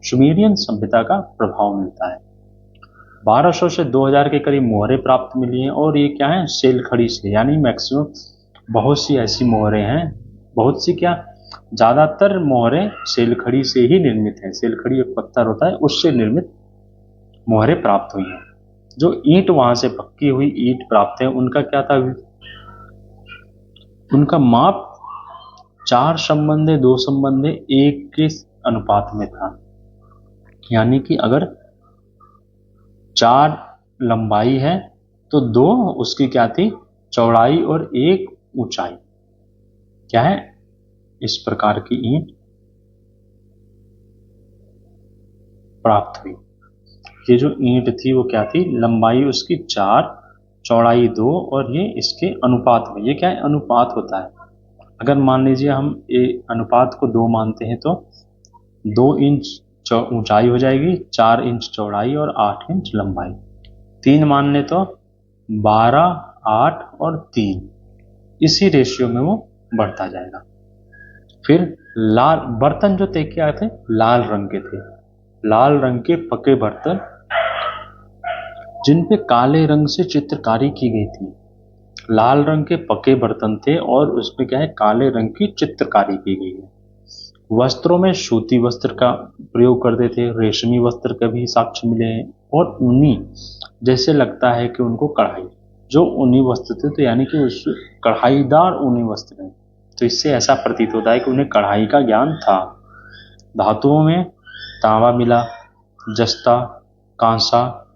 सुमेरियन सभ्यता का प्रभाव मिलता है। 1200 से 2000 के करीब मोहरें प्राप्त मिली हैं, और ये क्या है, सेल खड़ी से, यानी मैक्सिमम बहुत सी ऐसी मोहरें हैं, बहुत सी क्या, ज्यादातर मोहरे सेलखड़ी से ही निर्मित है। सेलखड़ी एक पत्थर होता है, उससे निर्मित मोहरे प्राप्त हुई हैं। जो ईंट वहां से पक्की हुई ईंट प्राप्त है, उनका क्या था, उनका माप 4:2:1 के अनुपात में था। यानी कि अगर 4 लंबाई है तो 2 उसकी क्या थी, चौड़ाई, और 1 ऊंचाई। क्या है, इस प्रकार की ईंट प्राप्त हुई। ये जो ईंट थी वो क्या थी, लंबाई उसकी 4, चौड़ाई 2, और ये इसके अनुपात में, ये क्या है, अनुपात होता है। अगर मान लीजिए हम अनुपात को 2 मानते हैं तो 2 इंच ऊंचाई हो जाएगी, 4 इंच चौड़ाई और 8 इंच लंबाई। 3 मान ले तो 12, 8 और 3, इसी रेशियो में वो बढ़ता जाएगा। फिर लाल बर्तन जो थे क्या थे, लाल रंग के थे। लाल रंग के पके बर्तन जिन पे काले रंग से चित्रकारी की गई थी। लाल रंग के पके बर्तन थे और उसमें क्या है, काले रंग की चित्रकारी की गई है। वस्त्रों में सूती वस्त्र का प्रयोग करते थे, रेशमी वस्त्र के भी साक्ष्य मिले हैं, और ऊनी, जैसे लगता है कि उनको कढ़ाई, जो ऊनी वस्त्र थे तो यानी कि उस कढ़ाईदार ऊनी वस्त्र हैं, तो इससे ऐसा प्रतीत होता है कि उन्हें कढ़ाई का ज्ञान था। धातुओं में तांबा मिला, जस्ता, कांसा,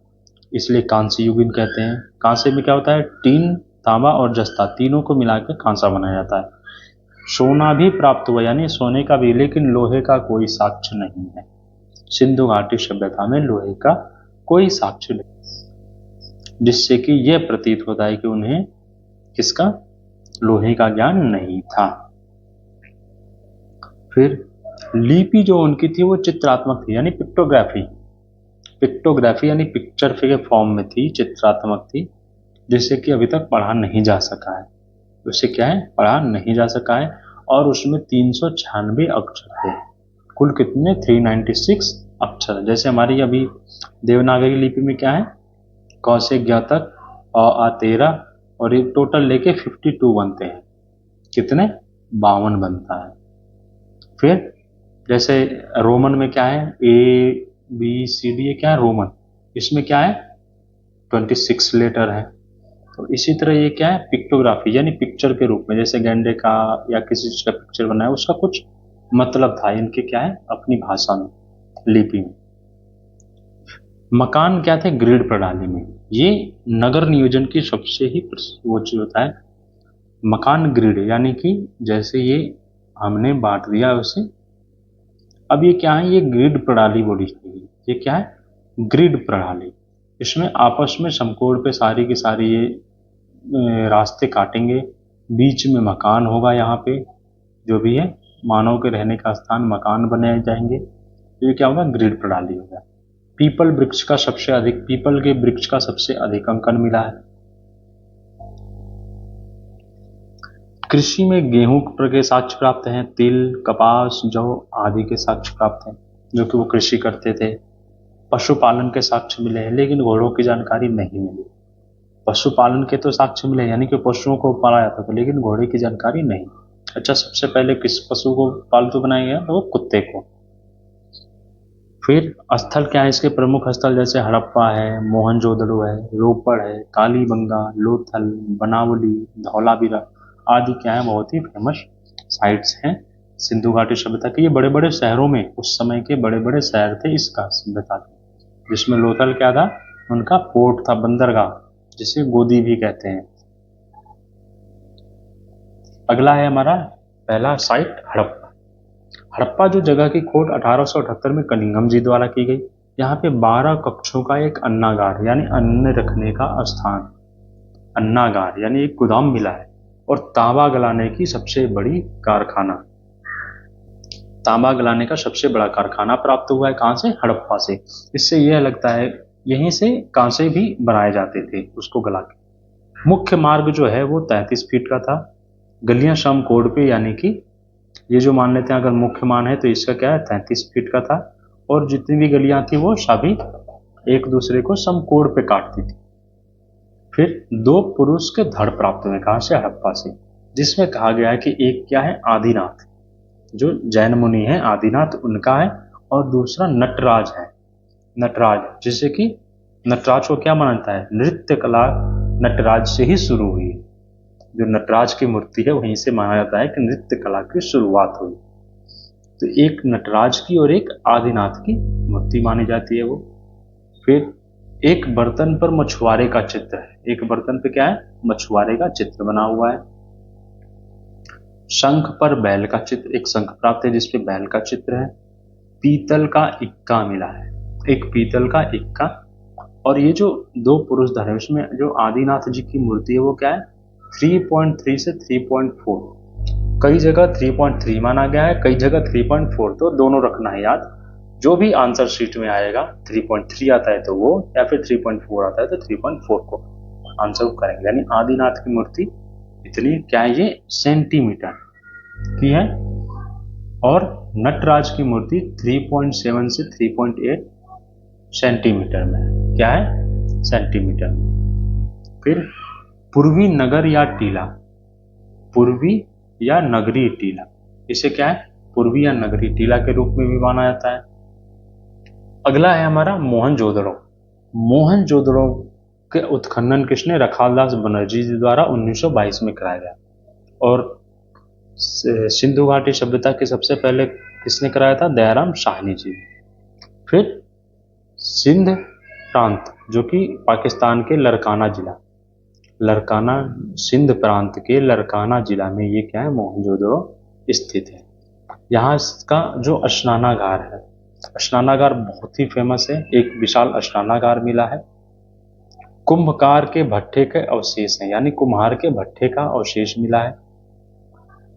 इसलिए कांस्य युगीन कहते हैं। कांसे में क्या होता है, टीन, तांबा और जस्ता तीनों को मिलाकर कांसा बनाया जाता है। सोना भी प्राप्त हुआ, यानी सोने का भी, लेकिन लोहे का कोई साक्ष्य नहीं है। सिंधु घाटी सभ्यता में लोहे का कोई साक्ष्य नहीं, जिससे कि यह प्रतीत होता है कि उन्हें किसका, लोहे का ज्ञान नहीं था। फिर लिपि जो उनकी थी वो चित्रात्मक थी, यानी पिक्टोग्राफी। पिक्टोग्राफी यानी पिक्चर के फॉर्म में थी, चित्रात्मक थी, जिससे कि अभी तक पढ़ा नहीं जा सका है। उससे क्या है, पढ़ा नहीं जा सका है। और उसमें 396 अक्षर थे। कुल कितने, 396 अक्षर। जैसे हमारी अभी देवनागरी लिपि में क्या है, क से ज्ञ तक, अ आ 13, और ये टोटल लेके 52 बनते हैं। कितने, 52 बनता है। फिर जैसे रोमन में क्या है, ABCD, ये क्या है, रोमन, इसमें क्या है, 26 लेटर है। तो इसी तरह ये क्या है, पिक्टोग्राफी, यानी पिक्चर के रूप में, जैसे गेंडे का या किसी चीज का पिक्चर बनाया, उसका कुछ मतलब था इनके, क्या है, अपनी भाषा में, लिपि में। मकान क्या थे, ग्रिड प्रणाली में। ये नगर नियोजन की सबसे ही वो चीज होता है, मकान ग्रिड, यानी कि जैसे ये हमने बांट दिया उसे, अब ये क्या है, ये ग्रिड प्रणाली बोली जाएगी। ये क्या है, ग्रिड प्रणाली। इसमें आपस में समकोण पे सारी की सारी ये रास्ते काटेंगे, बीच में मकान होगा, यहाँ पे जो भी है मानव के रहने का स्थान, मकान बनाए जाएंगे। तो ये क्या होगा, ग्रिड प्रणाली होगा। पीपल के वृक्ष का सबसे अधिक अंकन मिला है। कृषि में गेहूं के साक्ष्य प्राप्त हैं, तिल, कपास, जौ आदि के साक्ष्य प्राप्त हैं, जो कि वो कृषि करते थे। पशुपालन के साक्ष्य मिले हैं, लेकिन घोड़ों की जानकारी नहीं मिली। पशुपालन के तो साक्ष्य मिले, यानी कि पशुओं को पाला जाता था, लेकिन घोड़े की जानकारी नहीं। अच्छा, सबसे पहले किस पशु को पालतू बनाया गया, तो वो कुत्ते को। फिर स्थल क्या है, इसके प्रमुख स्थल जैसे हड़प्पा है, मोहनजोदड़ो है, रोपड़ है, कालीबंगा, लोथल, बनावली, धौलावीरा आदि क्या है, बहुत ही फेमस साइट्स हैं सिंधु घाटी सभ्यता के। ये बड़े बड़े शहरों में, उस समय के बड़े बड़े शहर थे इसका सभ्यता के, जिसमें लोथल क्या था, उनका पोर्ट था, बंदरगाह, जिसे गोदी भी कहते हैं। अगला है हमारा पहला साइट हड़प्पा। हड़प्पा जो जगह की खोज 1878 में कनिंघम जी द्वारा की गई। यहाँ पे 12 कक्षों का एक अन्नागार, यानी अन्न रखने का स्थान, अन्नागार यानी एक गोदाम मिला है, और तांबा गलाने की सबसे बड़ी कारखाना, तांबा गलाने का सबसे बड़ा कारखाना प्राप्त हुआ है। कहाँ से, हड़प्पा से। इससे यह लगता है यहीं से कांसे भी बनाए जाते थे, उसको गला के। मुख्य मार्ग जो है वो 33 फीट का था। गलियां समकोण पे, यानी कि ये जो मान लेते हैं अगर मुख्य मान है तो इसका क्या है, 33 फीट का था, और जितनी भी गलियां थी वो सभी एक दूसरे को समकोण पे काटती थी। फिर 2 पुरुष के धड़ प्राप्त हुए, कहां से, हड़प्पा से, जिसमें कहा गया है कि एक क्या है, आदिनाथ, जो जैन मुनि है आदिनाथ उनका है, और दूसरा नटराज है, नटराज, जिससे कि नटराज को क्या मानता है, नृत्य कला नटराज से ही शुरू हुई। जो नटराज की मूर्ति है वहीं से माना जाता है कि नृत्य कला की शुरुआत हुई। तो एक नटराज की और एक आदिनाथ की मूर्ति मानी जाती है वो। फिर एक बर्तन पर मछुआरे का चित्र है, एक बर्तन पे क्या है, मछुआरे का चित्र बना हुआ है। शंख पर बैल का चित्र, एक शंख प्राप्त है जिसपे बैल का चित्र है। पीतल का इक्का मिला है, एक पीतल का इक्का। और ये जो दो पुरुष धर है उसमें जो आदिनाथ जी की मूर्ति है वो क्या है, 3.3 से 3.4, कई जगह 3.3 माना गया है, कई जगह 3.4, तो दोनों रखना है याद। जो भी आंसर शीट में आएगा 3.3 आता है तो वो, या फिर 3.4 आता है तो 3.4 को आंसर करेंगे। यानी आदिनाथ की मूर्ति इतनी क्या है, ये सेंटीमीटर की है, और नटराज की मूर्ति 3.7 से 3.8 सेंटीमीटर में है। क्या है, सेंटीमीटर में। फिर पूर्वी नगर या टीला, पूर्वी या नगरी टीला, इसे क्या है, पूर्वी या नगरी टीला के रूप में भी माना जाता है। अगला है हमारा मोहनजोदड़ो। मोहनजोदड़ो के उत्खनन किसने, रखालदास बनर्जी जी द्वारा 1922 में कराया गया। और सिंधु घाटी सभ्यता के सबसे पहले किसने कराया था, दयाराम साहनी जी। फिर सिंध प्रांत जो कि पाकिस्तान के लरकाना जिला, लरकाना, सिंध प्रांत के लरकाना जिला में ये क्या है, मोहनजोदड़ो स्थित है। यहाँ का जो स्नानागार है, स्नानागार बहुत ही फेमस है, एक विशाल स्नानागार मिला है। कुंभकार के भट्ठे के अवशेष हैं, यानी कुम्हार के भट्ठे का अवशेष मिला है।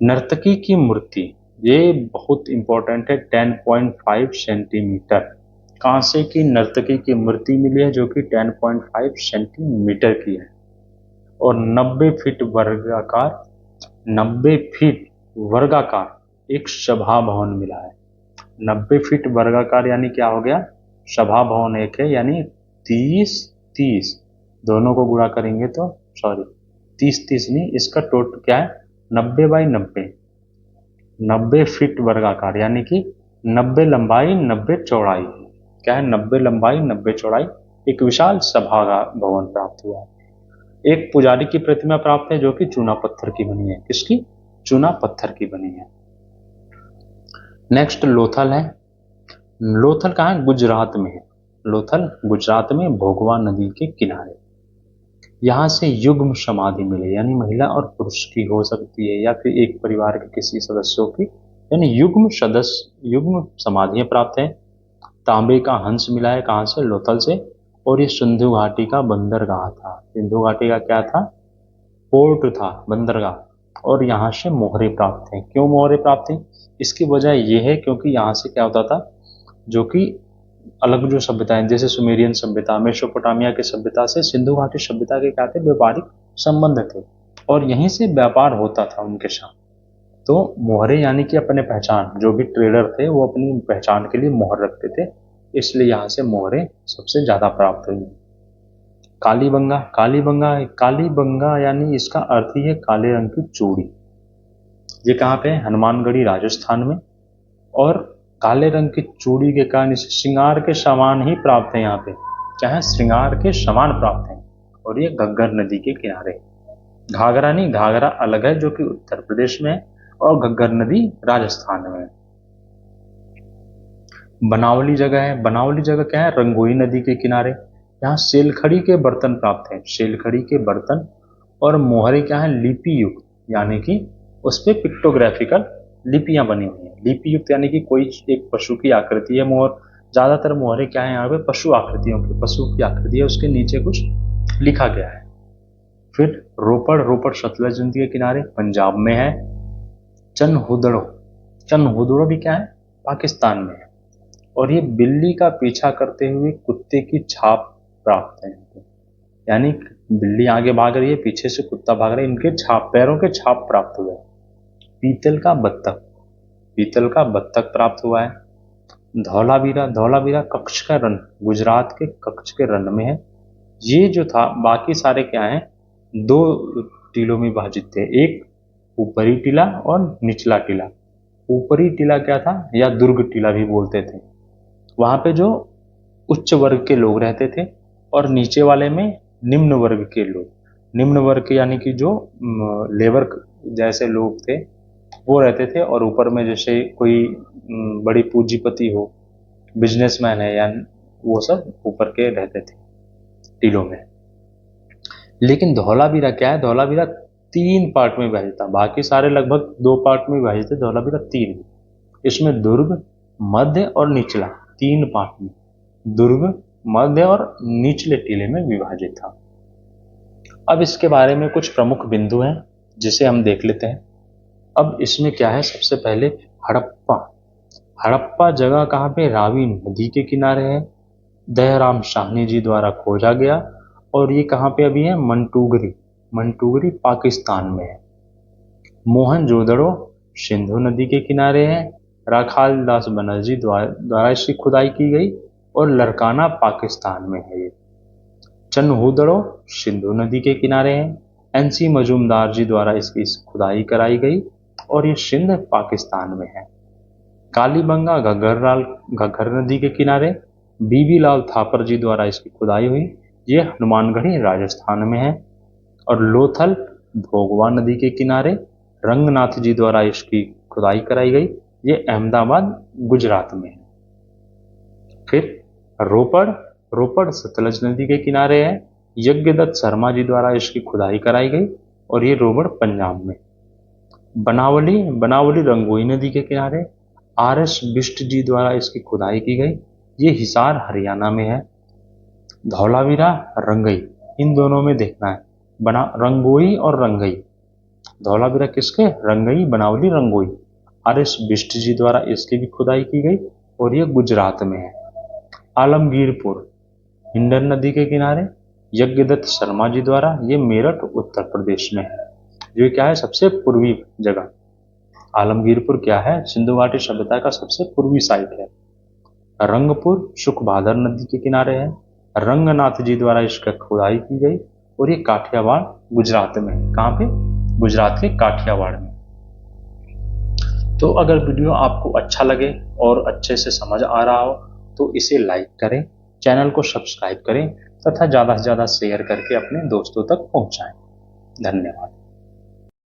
नर्तकी की मूर्ति, ये बहुत इंपॉर्टेंट है, 10.5 सेंटीमीटर, कांसे की नर्तकी की मूर्ति मिली है जो कि 10.5 सेंटीमीटर की है। और 90 फीट वर्गाकार, 90 फीट वर्गाकार एक सभा भवन मिला है। 90 फीट वर्गाकार यानी क्या हो गया, सभा भवन एक है, यानी 30-30 दोनों को गुणा करेंगे तो, सॉरी 30-30 नहीं, इसका टोटल क्या है, 90/90, 90 फीट वर्गाकार, यानी कि 90 लंबाई 90 चौड़ाई, क्या है, 90 लंबाई 90 चौड़ाई, एक विशाल सभा भवन प्राप्त हुआ है। एक पुजारी की प्रतिमा प्राप्त है जो कि चूना पत्थर की बनी है, किसकी, चूना पत्थर की बनी है। नेक्स्ट लोथल है। लोथल कहाँ है, गुजरात में है। लोथल गुजरात में भोगवा नदी के किनारे। यहाँ से युग्म समाधि मिले, यानी महिला और पुरुष की हो सकती है या फिर एक परिवार के किसी सदस्यों की, यानी युग्म समाधियां प्राप्त है। तांबे का हंस मिला है, कहाँ से, लोथल से। और ये सिंधु घाटी का बंदरगाह था, सिंधु घाटी का क्या था, पोर्ट था, बंदरगाह। और यहाँ से मोहरे प्राप्त हैं। क्यों मोहरे प्राप्त हैं, इसकी वजह यह है क्योंकि यहाँ से क्या होता था, जो कि अलग जो सभ्यताएं जैसे सुमेरियन सभ्यता, मेसोपोटामिया की सभ्यता से सिंधु घाटी सभ्यता के क्या थे, व्यापारिक संबंध थे, और यहीं से व्यापार होता था उनके साथ। तो मोहरे यानी कि अपने पहचान, जो भी ट्रेडर थे वो अपनी पहचान के लिए मोहर रखते थे, इसलिए यहाँ से मोहरे सबसे ज्यादा प्राप्त हुई। कालीबंगा, कालीबंगा, कालीबंगा यानी इसका अर्थ ही है काले रंग की चूड़ी। ये कहाँ पे है, हनुमानगढ़ी राजस्थान में। और काले रंग की चूड़ी के कारण इसे श्रृंगार के सामान ही प्राप्त है, यहाँ पे क्या है, श्रृंगार के सामान प्राप्त है। और ये घग्गर नदी के किनारे। घाघरा नहीं, घाघरा अलग है जो कि उत्तर प्रदेश में है, और घग्गर नदी राजस्थान में है। बनावली जगह है, बनावली जगह क्या है, रंगोई नदी के किनारे। यहाँ सेलखड़ी के बर्तन प्राप्त हैं, सेलखड़ी के बर्तन। और मोहरे क्या है, लिपि युक्त, यानी कि उस पर पिक्टोग्राफिकल लिपियां बनी हुई हैं। लिपि युक्त यानी कि कोई एक पशु की आकृति है मोहर, ज्यादातर मोहरे क्या है यहाँ पे, पशु आकृतियों की, पशु की आकृति है, उसके नीचे कुछ लिखा गया है। फिर रोपड़, रोपड़ सतलज नदी के किनारे पंजाब में है। चनहुदड़ो, चनहुदड़ो भी क्या है, पाकिस्तान में है। और ये बिल्ली का पीछा करते हुए कुत्ते की छाप प्राप्त है, यानी बिल्ली आगे भाग रही है, पीछे से कुत्ता भाग रहा है, इनके छाप, पैरों के छाप प्राप्त हुए। पीतल का बत्तख, पीतल का बत्तख प्राप्त हुआ है। धौलावीरा, धौलावीरा कच्छ का रण, गुजरात के कच्छ के रण में है। ये जो था, बाकी सारे क्या है, दो टीलों में विभाजित थे, एक ऊपरी टीला और निचला टीला। ऊपरी टीला क्या था, या दुर्ग टीला भी बोलते थे, वहां पे जो उच्च वर्ग के लोग रहते थे, और नीचे वाले में निम्न वर्ग के लोग। निम्न वर्ग के यानी कि जो लेबर जैसे लोग थे वो रहते थे, और ऊपर में जैसे कोई बड़ी पूंजीपति हो, बिजनेसमैन है, या वो सब ऊपर के रहते थे टीलों में। लेकिन धौलावीरा क्या है, धौलावीरा 3 पार्ट में विभाजित था, बाकी सारे लगभग 2 पार्ट में विभाजित थे, धौलावीरा 3। इसमें दुर्ग, मध्य और निचला 3 पार्ट में, दुर्ग, मध्य और निचले टीले में विभाजित था। अब इसके बारे में कुछ प्रमुख बिंदु हैं जिसे हम देख लेते हैं। अब इसमें क्या है, सबसे पहले हड़प्पा। हड़प्पा जगह कहाँ पे, रावी नदी के किनारे है, दयाराम साहनी जी द्वारा खोजा गया, और ये कहाँ पे अभी है, मंटूगरी। मंटूगरी पाकिस्तान में है। मोहनजोदड़ो सिंधु नदी के किनारे है, राखाल दास बनर्जी द्वारा इसकी खुदाई की गई, और लरकाना पाकिस्तान में है ये। चन्हूदड़ो सिंधु नदी के किनारे है, एनसी मजूमदार जी द्वारा इसकी खुदाई कराई गई, और ये सिंध पाकिस्तान में है। कालीबंगा घग्गर नदी के किनारे बीबी लाल थापर जी द्वारा इसकी खुदाई हुई, ये हनुमानगढ़ी राजस्थान में है। और लोथल भोगवा नदी के किनारे रंगनाथ जी द्वारा इसकी खुदाई कराई गई, ये अहमदाबाद गुजरात में है। फिर रोपड़, रोपड़ सतलज नदी के किनारे है, यज्ञदत्त शर्मा जी द्वारा इसकी खुदाई कराई गई, और ये रोपड़ पंजाब में। बनावली, बनावली रंगोई नदी के किनारे आर.एस. बिष्ट जी द्वारा इसकी खुदाई की गई, ये हिसार हरियाणा में है। धौलावीरा, रंगई, इन दोनों में देखना है, बना रंगोई और रंगई। धौलावीरा किसके, रंगई, बनावली, रंगोई। आर.एस. बिष्ट जी द्वारा इसकी भी खुदाई की गई, और ये गुजरात में है। आलमगीरपुर हिंडन नदी के किनारे यज्ञदत्त शर्मा जी द्वारा, ये मेरठ उत्तर प्रदेश में है। ये क्या है, सबसे पूर्वी जगह। आलमगीरपुर क्या है, सिंधु घाटी सभ्यता का सबसे पूर्वी साइट है। रंगपुर सुखभादर नदी के किनारे है, रंगनाथ जी द्वारा इसका खुदाई की गई, और ये काठियावाड़ गुजरात में है। कहाँ पे, गुजरात के काठियावाड़ में। तो अगर वीडियो आपको अच्छा लगे और अच्छे से समझ आ रहा हो तो इसे लाइक करें, चैनल को सब्सक्राइब करें, तथा ज़्यादा से ज़्यादा शेयर करके अपने दोस्तों तक पहुंचाएं। धन्यवाद।